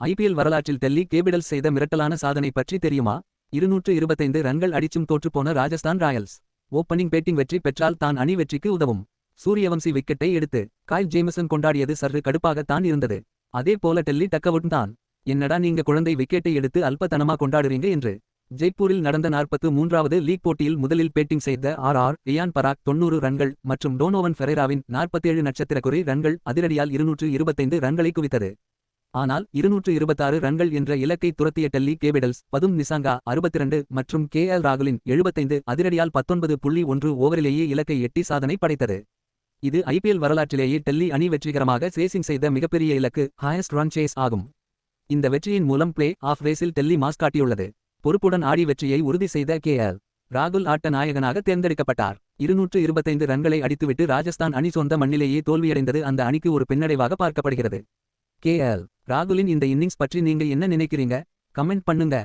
IPL வரலாற்றில் Delhi capitals செய்த மிரட்டலான சாதனை பற்றி தெரியுமா? 225 ரன்கள் அடிச்சும் தோற்றுப்போன ராஜஸ்தான் ராயல்ஸ் ஓப்பனிங் பேட்டிங் வெற்றி பெற்றால் தான் அணி வெற்றிக்கு உதவும். சூரியவம்சி விக்கெட்டை எடுத்து காயில் ஜேமிசன் கொண்டாடியது சற்று கடுப்பாகத்தான் இருந்தது. அதே போல டெல்லி டக்கவுட் தான். என்னடா நீங்க குழந்தை விக்கெட்டை எடுத்து அல்பத்தனமா கொண்டாடுறீங்க என்று. ஜெய்ப்பூரில் நடந்த 43வது லீக் போட்டியில் முதலில் பேட்டிங் செய்த ரியான் பராக் 90 ரன்கள் மற்றும் டோனோவன் ஃபெரேராவின் 47 நட்சத்திரக்குறி ரன்கள் அதிரடியால் 225 ரன்களை குவித்தது. ஆனால் 226 ரன்கள் என்ற இலக்கை துரத்திய டெல்லி கேபிடல்ஸ் பதும் நிசாங்கா 62 மற்றும் ராகுலின் 75 அதிரடியால் 19.1 ஓவரிலேயே இலக்கை எட்டி சாதனை படைத்தது. இது ஐபிஎல் வரலாற்றிலேயே டெல்லி அணி வெற்றிகரமாக சேசிங் செய்த மிகப்பெரிய இலக்கு ஹையஸ்ட் ரன் சேஸ் ஆகும். இந்த வெற்றியின் மூலம் பிளே ஆஃப் ரேஸில் டெல்லி மாஸ் காட்டியுள்ளது. பொறுப்புடன் ஆடி வெற்றியை உறுதி செய்த ராகுல் ஆட்ட நாயகனாக தேர்ந்தெடுக்கப்பட்டார். 225 ரன்களை அடித்துவிட்டு ராஜஸ்தான் அணி சொந்த மண்ணிலேயே தோல்வியடைந்தது அந்த அணிக்கு ஒரு பின்னடைவாக பார்க்கப்படுகிறது. ராகுலின் இந்த இன்னிங்ஸ் பற்றி நீங்க என்ன நினைக்கிறீங்க? கமெண்ட் பண்ணுங்க.